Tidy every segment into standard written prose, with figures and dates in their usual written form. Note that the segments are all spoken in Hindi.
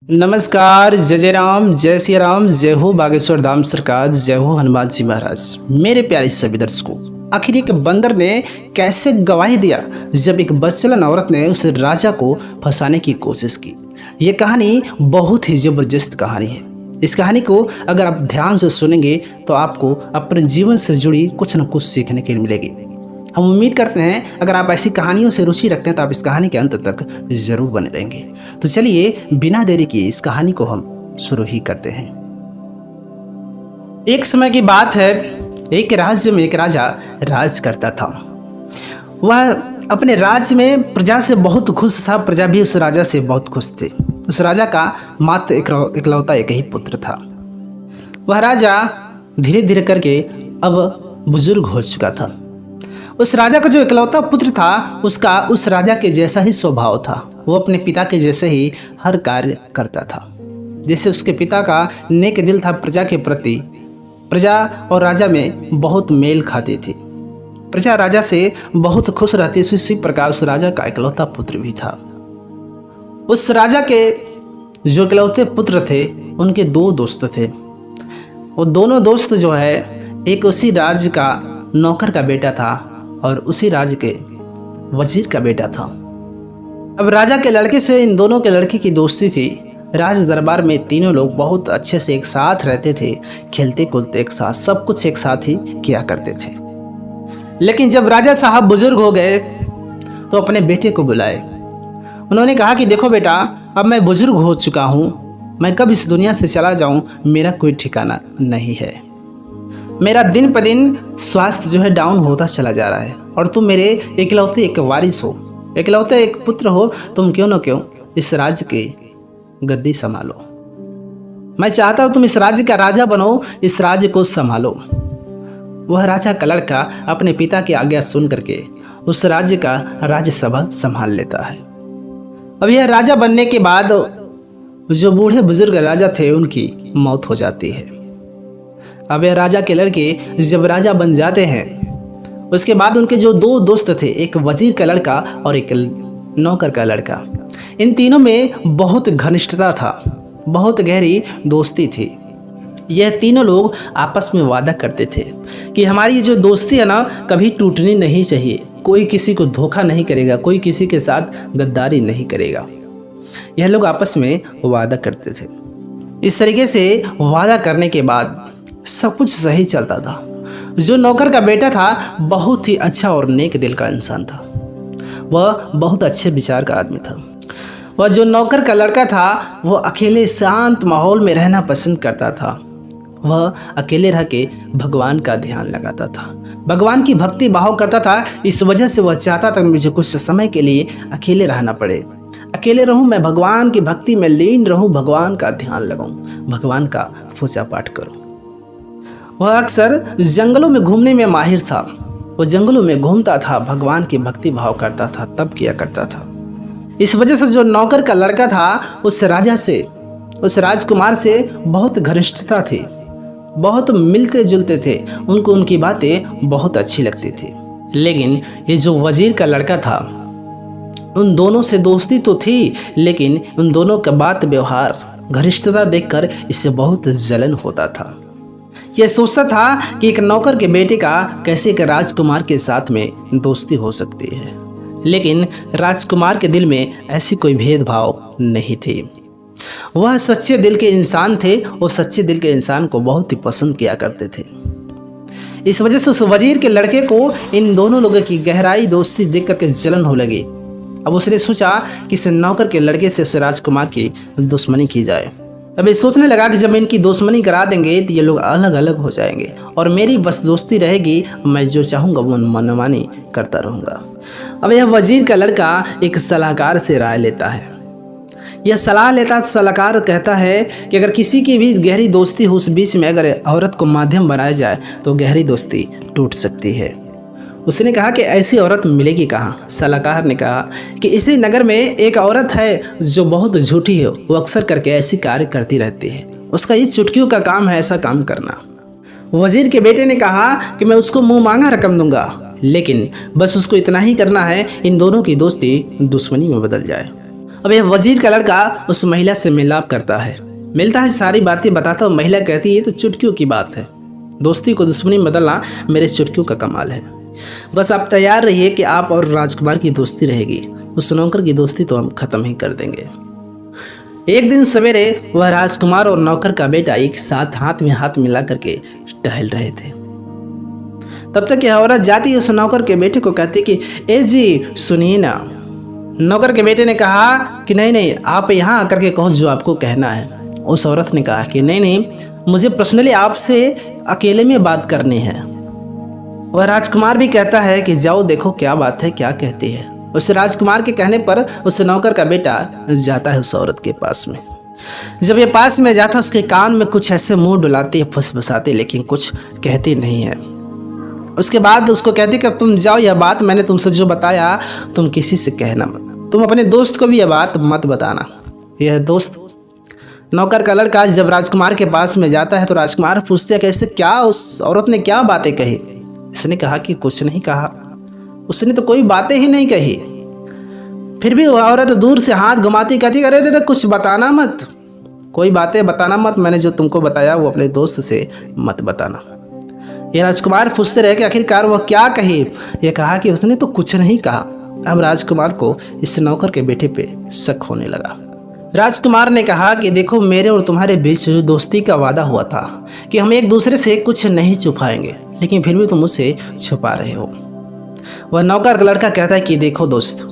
नमस्कार, जय जय राम, जय सिया राम, जय हो बागेश्वर धाम सरकार, जय हो हनुमान जी महाराज। मेरे प्यारे सभी दर्शकों, आखिर एक बंदर ने कैसे गवाही दिया जब एक बदचलन औरत ने उस राजा को फंसाने की कोशिश की। ये कहानी बहुत ही जबरदस्त कहानी है। इस कहानी को अगर आप ध्यान से सुनेंगे तो आपको अपने जीवन से जुड़ी कुछ न कुछ सीखने के लिए मिलेगी। हम उम्मीद करते हैं अगर आप ऐसी कहानियों से रुचि रखते हैं तो आप इस कहानी के अंत तक जरूर बने रहेंगे। तो चलिए बिना देरी किए इस कहानी को हम शुरू ही करते हैं। एक समय की बात है, एक राज्य में एक राजा राज करता था। वह अपने राज्य में प्रजा से बहुत खुश था, प्रजा भी उस राजा से बहुत खुश थे। उस राजा का मात्र इकलौता एक ही पुत्र था। वह राजा धीरे धीरे करके अब बुजुर्ग हो चुका था। उस राजा का जो इकलौता पुत्र था उसका उस राजा के जैसा ही स्वभाव था। वो अपने पिता के जैसे ही हर कार्य करता था। जैसे उसके पिता का नेक दिल था प्रजा के प्रति, प्रजा और राजा में बहुत मेल खाती थी। प्रजा राजा से बहुत खुश रहती। इसी प्रकार उस राजा का इकलौता पुत्र भी था। उस राजा के जो इकलौते पुत्र थे उनके दो दोस्त थे। वो दोनों दोस्त जो है, एक उसी राज्य का नौकर का बेटा था और उसी राज्य के वजीर का बेटा था। अब राजा के लड़के से इन दोनों के लड़के की दोस्ती थी। राज दरबार में तीनों लोग बहुत अच्छे से एक साथ रहते थे, खेलते कूदते एक साथ, सब कुछ एक साथ ही किया करते थे। लेकिन जब राजा साहब बुजुर्ग हो गए तो अपने बेटे को बुलाए। उन्होंने कहा कि देखो बेटा, अब मैं बुजुर्ग हो चुका हूँ, मैं कब इस दुनिया से चला जाऊँ मेरा कोई ठिकाना नहीं है। मेरा दिन पर दिन स्वास्थ्य जो है डाउन होता चला जा रहा है और तुम मेरे इकलौते एक वारिस हो, इकलौते एक पुत्र हो। तुम क्यों न क्यों इस राज्य की गद्दी संभालो। मैं चाहता हूं तुम इस राज्य का राजा बनो, इस राज्य को संभालो। वह राजा का लड़का अपने पिता की आज्ञा सुन करके उस राज्य का राज्यसभा संभाल लेता है। अब यह राजा बनने के बाद जो बूढ़े बुजुर्ग राजा थे उनकी मौत हो जाती है। अब यह राजा के लड़के जब राजा बन जाते हैं उसके बाद उनके जो दो दोस्त थे, एक वजीर का लड़का और एक नौकर का लड़का, इन तीनों में बहुत घनिष्ठता था, बहुत गहरी दोस्ती थी। यह तीनों लोग आपस में वादा करते थे कि हमारी जो दोस्ती है ना कभी टूटनी नहीं चाहिए, कोई किसी को धोखा नहीं करेगा, कोई किसी के साथ गद्दारी नहीं करेगा। यह लोग आपस में वादा करते थे। इस तरीके से वादा करने के बाद सब कुछ सही चलता था। जो नौकर का बेटा था बहुत ही अच्छा और नेक दिल का इंसान था। वह बहुत अच्छे विचार का आदमी था। वह जो नौकर का लड़का था वह अकेले शांत माहौल में रहना पसंद करता था। वह अकेले रह के भगवान का ध्यान लगाता था, भगवान की भक्ति भाव करता था। इस वजह से वह चाहता था मुझे कुछ समय के लिए अकेले रहना पड़े, अकेले रहूं, मैं भगवान की भक्ति में लीन रहूं, भगवान का ध्यान लगाऊं, भगवान का पूजा पाठ करूं। वह अक्सर जंगलों में घूमने में माहिर था। वो जंगलों में घूमता था, भगवान की भक्ति भाव करता था, तब किया करता था। इस वजह से जो नौकर का लड़का था उस राजा से, उस राजकुमार से बहुत घनिष्ठता थी, बहुत मिलते जुलते थे। उनको उनकी बातें बहुत अच्छी लगती थी। लेकिन ये जो वजीर का लड़का था, उन दोनों से दोस्ती तो थी लेकिन उन दोनों का बात व्यवहार घनिष्ठता देखकर इससे बहुत जलन होता था। यह सोचता था कि एक नौकर के बेटे का कैसे एक राजकुमार के साथ में दोस्ती हो सकती है। लेकिन राजकुमार के दिल में ऐसी कोई भेदभाव नहीं थी। वह सच्चे दिल के इंसान थे और सच्चे दिल के इंसान को बहुत ही पसंद किया करते थे। इस वजह से उस वजीर के लड़के को इन दोनों लोगों की गहराई दोस्ती देख करके जलन हो लगी। अब उसने सोचा कि इस नौकर के लड़के से उस राजकुमार की दुश्मनी की जाए। अब ये सोचने लगा कि जब इनकी दुश्मनी करा देंगे तो ये लोग अलग अलग हो जाएंगे और मेरी बस दोस्ती रहेगी, मैं जो चाहूँगा वो मनमानी करता रहूँगा। अब यह वजीर का लड़का एक सलाहकार से राय लेता है। यह सलाह लेता, सलाहकार कहता है कि अगर किसी की भी गहरी दोस्ती हो, उस बीच में अगर औरत को माध्यम बनाया जाए तो गहरी दोस्ती टूट सकती है। उसने कहा कि ऐसी औरत मिलेगी कहाँ। सलाहकार ने कहा कि इसी नगर में एक औरत है जो बहुत झूठी है, वो अक्सर करके ऐसी कार्य करती रहती है, उसका ये चुटकियों का काम है ऐसा काम करना। वजीर के बेटे ने कहा कि मैं उसको मुंह मांगा रकम दूंगा, लेकिन बस उसको इतना ही करना है इन दोनों की दोस्ती दुश्मनी में बदल जाए। अब यह वजीर का लड़का उस महिला से मिलाप करता है, मिलता है, सारी बातें बताता है। महिला कहती है तो चुटकियों की बात है, दोस्ती को दुश्मनी में बदलना मेरे चुटकियों का कमाल है। बस आप तैयार रहिए कि आप और राजकुमार की दोस्ती रहेगी, उस नौकर की दोस्ती तो हम खत्म ही कर देंगे। एक दिन सवेरे वह राजकुमार और नौकर का बेटा एक साथ हाथ में हाथ मिला करके टहल रहे थे। तब तक यह औरत जाती है, उस नौकर के बेटे को कहती कि ए जी सुनिए ना। नौकर के बेटे ने कहा कि नहीं नहीं, आप यहाँ आकर के कहो जो आपको कहना है। उस औरत ने कहा कि नहीं नहीं, मुझे पर्सनली आपसे अकेले में बात करनी है। वह राजकुमार भी कहता है कि जाओ देखो क्या बात है, क्या कहती है। उस राजकुमार के कहने पर उस नौकर का बेटा जाता है उस औरत के पास में। जब ये पास में जाता है, उसके कान में कुछ ऐसे मुंह डुलाते फुसफुसाते, लेकिन कुछ कहती नहीं है। उसके बाद उसको कहती कि तुम जाओ, यह बात मैंने तुमसे जो बताया तुम किसी से कहना मत, तुम अपने दोस्त को भी यह बात मत बताना। यह दोस्त नौकर का लड़का जब राजकुमार के पास में जाता है तो राजकुमार पूछते हैं कैसे, क्या उस औरत ने क्या बातें कही। इसने कहा कि कुछ नहीं कहा, उसने तो कोई बातें ही नहीं कही। फिर भी वह औरत दूर से हाथ घुमाती कहती अरे अरे कुछ बताना मत, कोई बातें बताना मत, मैंने जो तुमको बताया वो अपने दोस्त से मत बताना। ये राजकुमार पूछते रहे कि आखिरकार वह क्या कही। ये कहा कि उसने तो कुछ नहीं कहा। अब राजकुमार को इस नौकर के बेटे पे शक होने लगा। राजकुमार ने कहा कि देखो, मेरे और तुम्हारे बीच दोस्ती का वादा हुआ था कि हम एक दूसरे से कुछ नहीं छुपाएंगे, लेकिन फिर भी तुम मुझसे छुपा रहे हो। वह नौकर का लड़का कहता है कि देखो दोस्त,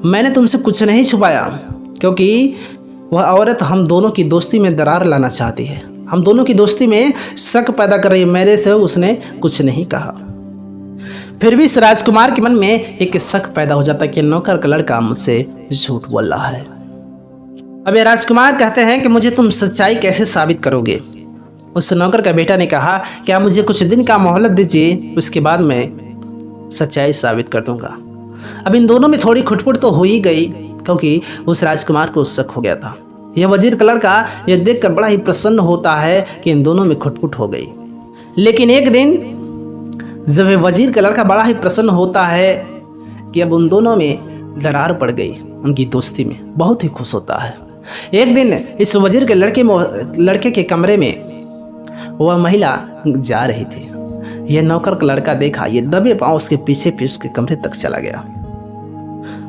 मैंने तुमसे कुछ नहीं छुपाया, क्योंकि वह औरत हम दोनों की दोस्ती में दरार लाना चाहती है, हम दोनों की दोस्ती में शक पैदा कर रही है। मेरे से उसने कुछ नहीं कहा। फिर भी इस राजकुमार के मन में एक शक पैदा हो जाता है कि नौकर का लड़का मुझसे झूठ बोल रहा है। अब ये राजकुमार कहते हैं कि मुझे तुम सच्चाई कैसे साबित करोगे। उस नौकर का बेटा ने कहा कि आप मुझे कुछ दिन का मोहलत दीजिए, उसके बाद मैं सच्चाई साबित कर दूंगा। अब इन दोनों में थोड़ी खुटपुट तो हो ही गई, क्योंकि उस राजकुमार को शक हो गया था। यह वजीर का लड़का यह देखकर बड़ा ही प्रसन्न होता है कि इन दोनों में खुटपुट हो गई। लेकिन एक दिन जब यह वजीर का लड़का बड़ा ही प्रसन्न होता है कि अब उन दोनों में दरार पड़ गई, उनकी दोस्ती में बहुत ही खुश होता है। एक दिन इस वजीर के लड़के के कमरे में वह महिला जा रही थी। यह नौकर का लड़का देखा, ये दबे पांव उसके पीछे उसके कमरे तक चला गया।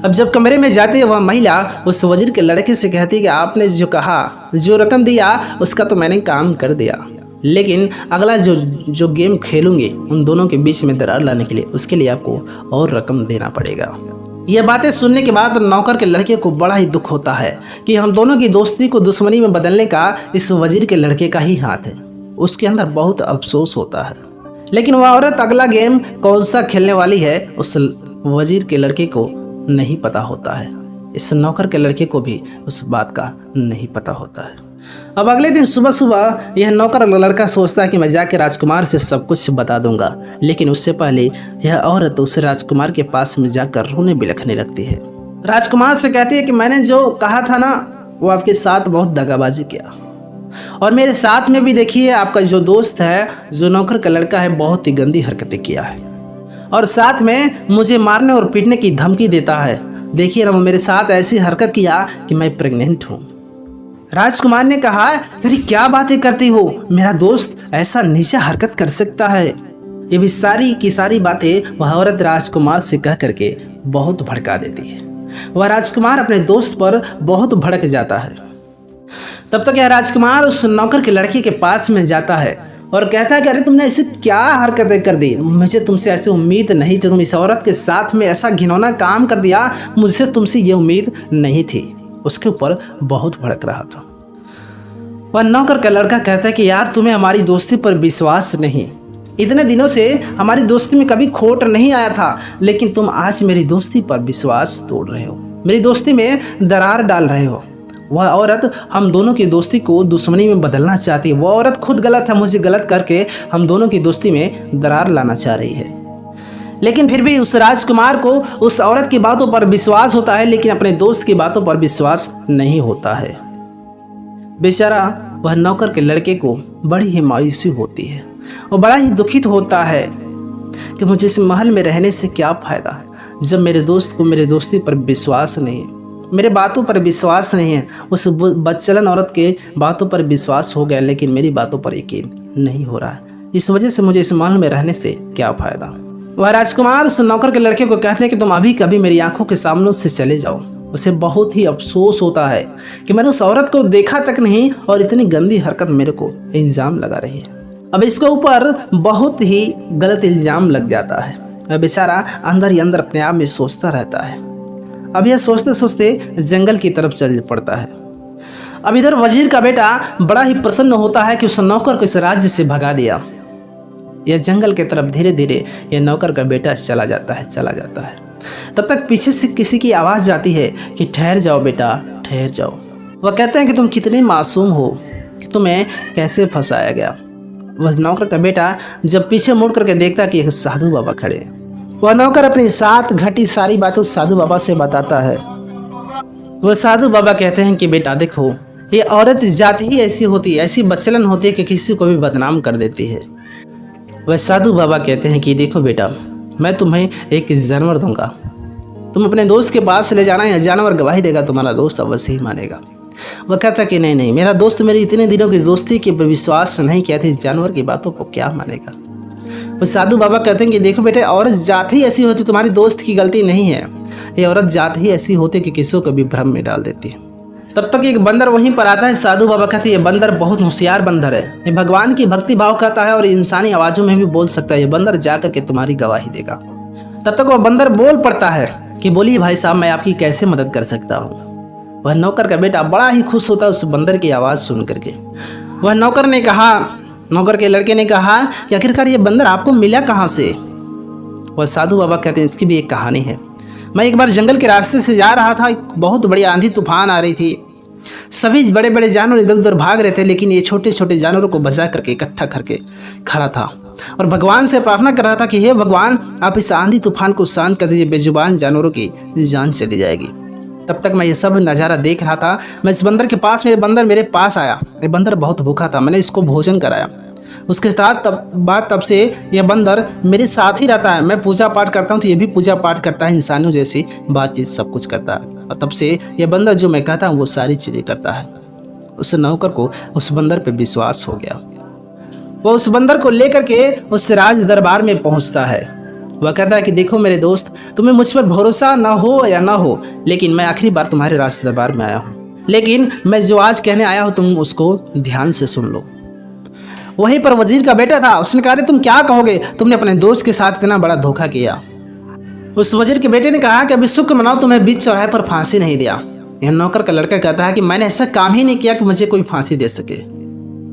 अब जब कमरे में जाते वह महिला उस वजीर के लड़के से कहती कि आपने जो कहा, जो रकम दिया, उसका तो मैंने काम कर दिया, लेकिन अगला जो गेम खेलूंगी उन दोनों के बीच में दरार लाने के लिए, उसके लिए आपको और रकम देना पड़ेगा। यह बातें सुनने के बाद नौकर के लड़के को बड़ा ही दुख होता है कि हम दोनों की दोस्ती को दुश्मनी में बदलने का इस वजीर के लड़के का ही हाथ है। उसके अंदर बहुत अफसोस होता है। लेकिन वह औरत अगला गेम कौन सा खेलने वाली है उस वजीर के लड़के को नहीं पता होता है। इस नौकर के लड़के को भी उस बात का नहीं पता होता है। अब अगले दिन सुबह सुबह यह नौकर लड़का सोचता है कि मैं जाके राजकुमार से सब कुछ बता दूंगा, लेकिन उससे पहले यह औरत उस राजकुमार के पास में जाकर रोने बिलखने लगती है। राजकुमार से कहती है कि मैंने जो कहा था ना, वो आपके साथ बहुत दगाबाजी किया, और मेरे साथ में भी देखिए आपका जो दोस्त है, जो नौकर का लड़का है, बहुत ही गंदी हरकतें किया है, और साथ में मुझे मारने और पीटने की धमकी देता है। देखिए ना, वो मेरे साथ ऐसी हरकत किया कि मैं प्रेग्नेंट हूँ। राजकुमार ने कहा, अरे क्या बातें करती हो, मेरा दोस्त ऐसा नीचा हरकत कर सकता है। ये भी सारी की सारी बातें वह औरत राजकुमार से कह करके बहुत भड़का देती है। वह राजकुमार अपने दोस्त पर बहुत भड़क जाता है। तब तक यह राजकुमार उस नौकर के लड़के के पास में जाता है और कहता है कि अरे तुमने ऐसी क्या हरकतें कर दी, मुझे तुमसे ऐसी उम्मीद नहीं थी, तुम इस औरत के साथ में ऐसा घिनौना काम कर दिया, मुझसे तुमसे ये उम्मीद नहीं थी। उसके ऊपर बहुत भड़क रहा था। वह नौकर का लड़का कहता है कि यार तुम्हें हमारी दोस्ती पर विश्वास नहीं, इतने दिनों से हमारी दोस्ती में कभी खोट नहीं आया था, लेकिन तुम आज मेरी दोस्ती पर विश्वास तोड़ रहे हो, मेरी दोस्ती में दरार डाल रहे हो। वह औरत हम दोनों की दोस्ती को दुश्मनी में बदलना चाहती है। वह औरत खुद गलत है, मुझे गलत करके हम दोनों की दोस्ती में दरार लाना चाह रही है। लेकिन फिर भी उस राजकुमार को उस औरत की बातों पर विश्वास होता है, लेकिन अपने दोस्त की बातों पर विश्वास नहीं होता है। बेचारा वह नौकर के लड़के को बड़ी ही मायूसी होती है। वो बड़ा ही दुखित होता है कि मुझे इस महल में रहने से क्या फ़ायदा है, जब मेरे दोस्त को मेरे दोस्ती पर विश्वास नहीं है। मेरे बातों पर विश्वास नहीं है। उस बदचलन औरत के बातों पर विश्वास हो गया, लेकिन मेरी बातों पर यकीन नहीं हो रहा है। इस वजह से मुझे इस महल में रहने से क्या फ़ायदा। वह राजकुमार उस नौकर के लड़के को कहते हैं कि तुम अभी कभी मेरी आंखों के सामने से चले जाओ। उसे बहुत ही अफसोस होता है कि मैंने उस औरत को देखा तक नहीं और इतनी गंदी हरकत मेरे को इल्ज़ाम लगा रही है। अब इसके ऊपर बहुत ही गलत इल्ज़ाम लग जाता है। बेचारा अंदर ही अंदर अपने आप में सोचता रहता है। अब यह सोचते सोचते जंगल की तरफ चल पड़ता है। अब इधर वजीर का बेटा बड़ा ही प्रसन्न होता है कि उस नौकर को इस राज्य से भगा दिया। यह जंगल की तरफ धीरे धीरे यह नौकर का बेटा चला जाता है। तब तक पीछे से किसी की आवाज़ जाती है कि ठहर जाओ बेटा, ठहर जाओ। वह कहते हैं कि तुम कितने मासूम हो कि तुम्हें कैसे फंसाया गया। वह नौकर का बेटा जब पीछे मुड़ करके देखता कि एक साधु बाबा खड़े हैं, वह नौकर अपनी साथ घटी सारी बातें उस साधु बाबा से बताता है। वह साधु बाबा कहते हैं कि बेटा देखो, ये औरत जाति ही ऐसी होती है, ऐसी बदचलन होती है कि किसी को भी बदनाम कर देती है। वह साधु बाबा कहते हैं कि देखो बेटा, मैं तुम्हें एक जानवर दूंगा, तुम अपने दोस्त के पास ले जाना, या जानवर गवाही देगा, तुम्हारा दोस्त अवश्य ही मानेगा। वह कहता कि नहीं, मेरा दोस्त मेरी इतने दिनों की दोस्ती के विश्वास नहीं किया थी, जानवर की बातों को क्या मानेगा। वो साधु बाबा कहते हैं कि देखो बेटे, औरत जात ही ऐसी होती, तुम्हारी दोस्त की गलती नहीं है, ये औरत जात ही ऐसी होती कि किसी को भी भ्रम में डाल देती है। तब तक एक बंदर वहीं पर आता है। साधु बाबा कहते हैं ये बंदर बहुत होशियार बंदर है, ये भगवान की भक्ति भाव करता है और इंसानी आवाज़ों में भी बोल सकता है। ये बंदर जाकर के तुम्हारी गवाही देगा। तब तक वह बंदर बोल पड़ता है कि बोलिए भाई साहब, मैं आपकी कैसे मदद कर सकता हूँ। वह नौकर का बेटा बड़ा ही खुश होता है उस बंदर की आवाज़ सुन करके। वह नौकर के लड़के ने कहा कि आखिरकार ये बंदर आपको मिला कहाँ से। वह साधु बाबा कहते हैं इसकी भी एक कहानी है। मैं एक बार जंगल के रास्ते से जा रहा था, एक बहुत बड़ी आंधी तूफान आ रही थी, सभी बड़े बड़े जानवर इधर उधर भाग रहे थे, लेकिन ये छोटे छोटे जानवरों को बचा करके इकट्ठा करके खड़ा था और भगवान से प्रार्थना कर रहा था कि हे भगवान, आप इस आंधी तूफान को शांत कर दीजिए, बेजुबान जानवरों की जान चली जाएगी। तब तक मैं ये सब नज़ारा देख रहा था। मैं इस बंदर के पास में, बंदर मेरे पास आया। ये बंदर बहुत भूखा था, मैंने इसको भोजन कराया। उसके साथ तब से यह बंदर मेरे साथ ही रहता है। मैं पूजा पाठ करता हूँ तो ये भी पूजा पाठ करता है, इंसानों जैसी बातचीत सब कुछ करता है। और तब से यह बंदर जो मैं कहता हूँ वो सारी चीज़ें करता है। उस नौकर को उस बंदर पे विश्वास हो गया। वो उस बंदर को लेकर के उस राज दरबार में पहुँचता है। वह कहता है कि देखो मेरे दोस्त, तुम्हें मुझ पर भरोसा ना हो या ना हो, लेकिन मैं आखिरी बार तुम्हारे राज दरबार में आया हूँ, लेकिन मैं जो आज कहने आया हूँ तुम उसको ध्यान से सुन लो। वहीं पर वजीर का बेटा था। उसने कहा तुम क्या कहोगे, तुमने अपने दोस्त के साथ इतना बड़ा धोखा किया। उस वजीर के बेटे ने कहा कि अभी शुक्र मनाओ तुम्हें बीच चौराहे पर फांसी नहीं दिया। यह नौकर का लड़का कहता है कि मैंने ऐसा काम ही नहीं किया कि मुझे कोई फांसी दे सके।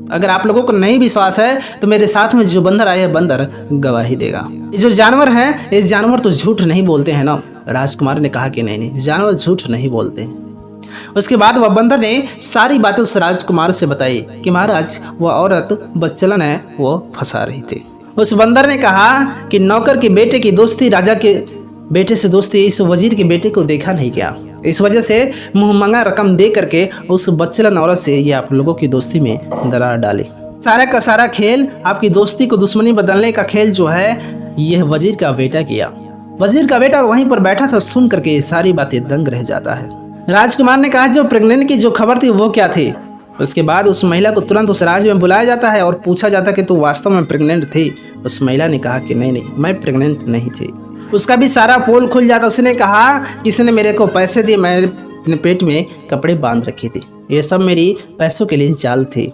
अगर आप लोगों को नहीं विश्वास है तो मेरे साथ में जो बंदर आया है, बंदर गवाही देगा। ये जो जानवर हैं, ये जानवर तो झूठ नहीं बोलते हैं ना। राजकुमार ने कहा कि नहीं, जानवर झूठ नहीं बोलते। उसके बाद वह बंदर ने सारी बातें उस राजकुमार से बताई कि महाराज, वह औरत बदचलन है, वो फंसा रही थी। उस बंदर ने कहा कि नौकर के बेटे की दोस्ती राजा के बेटे से दोस्ती इस वजीर के बेटे को देखा नहीं गया, इस वजह से मुंहमंगा रकम दे करके उस बदचलन औरत से ये आप लोगों की दोस्ती में दरार डाली। सारा का सारा खेल, आपकी दोस्ती को दुश्मनी बदलने का खेल जो है, यह वजीर का बेटा किया। वजीर का बेटा वहीं पर बैठा था, सुन करके सारी बातें दंग रह जाता है। राजकुमार ने कहा जो प्रेग्नेंट की जो खबर थी वो क्या थी। उसके बाद उस महिला को तुरंत उस राज्य में बुलाया जाता है और पूछा जाता कि तू वास्तव में प्रेग्नेंट थी। उस महिला ने कहा कि नहीं, मैं प्रेग्नेंट नहीं थी। उसका भी सारा पोल खुल जाता। उसने कहा कि इसने मेरे को पैसे दिए, मैं अपने पेट में कपड़े बांध रखी थी, ये सब मेरी पैसों के लिए चाल थी।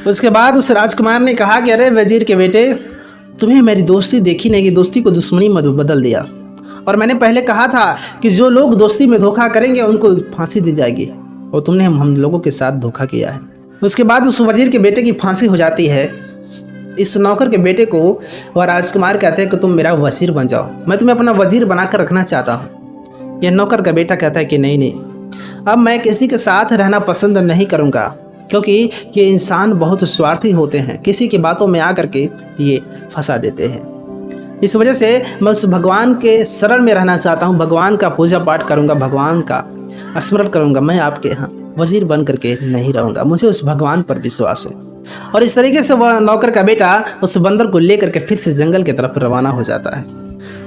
उसके बाद उस राजकुमार ने कहा कि अरे वजीर के बेटे, तुम्हें मेरी दोस्ती देखी नहीं, दोस्ती को दुश्मनी में बदल दिया। और मैंने पहले कहा था कि जो लोग दोस्ती में धोखा करेंगे उनको फांसी दी जाएगी, और तुमने हम लोगों के साथ धोखा किया है। उसके बाद उस वजीर के बेटे की फांसी हो जाती है। इस नौकर के बेटे को वह राजकुमार कहते हैं कि तुम मेरा वजीर बन जाओ, मैं तुम्हें अपना वजीर बनाकर रखना चाहता हूँ। यह नौकर का बेटा कहता है कि नहीं, अब मैं किसी के साथ रहना पसंद नहीं करूँगा, क्योंकि ये इंसान बहुत स्वार्थी होते हैं, किसी की बातों में आकर के ये फंसा देते हैं। इस वजह से मैं उस भगवान के शरण में रहना चाहता हूँ, भगवान का पूजा पाठ करूँगा, भगवान का स्मरण करूँगा, मैं आपके यहाँ वजीर बन करके नहीं रहूँगा, मुझे उस भगवान पर विश्वास है। और इस तरीके से वह नौकर का बेटा उस बंदर को लेकर के फिर से जंगल की तरफ रवाना हो जाता है।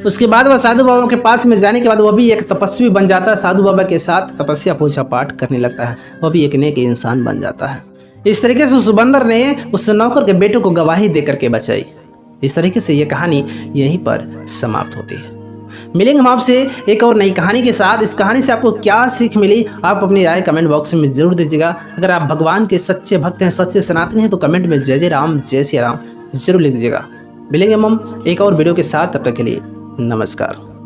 उसके बाद वह साधु बाबा के पास में जाने के बाद वह भी एक तपस्वी बन जाता है। साधु बाबा के साथ तपस्या पूजा पाठ करने लगता है। वह भी एक नेक इंसान बन जाता है। इस तरीके से उस बंदर ने उस नौकर के बेटे को गवाही दे करके बचाई। इस तरीके से ये कहानी यहीं पर समाप्त होती है। मिलेंगे हम आपसे एक और नई कहानी के साथ। इस कहानी से आपको क्या सीख मिली, आप अपनी राय कमेंट बॉक्स में जरूर दीजिएगा। अगर आप भगवान के सच्चे भक्त हैं, सच्चे सनातनी हैं, तो कमेंट में जय जय राम, जय श्री राम जरूर लिख दीजिएगा। मिलेंगे हम एक और वीडियो के साथ। तब तक के लिए नमस्कार।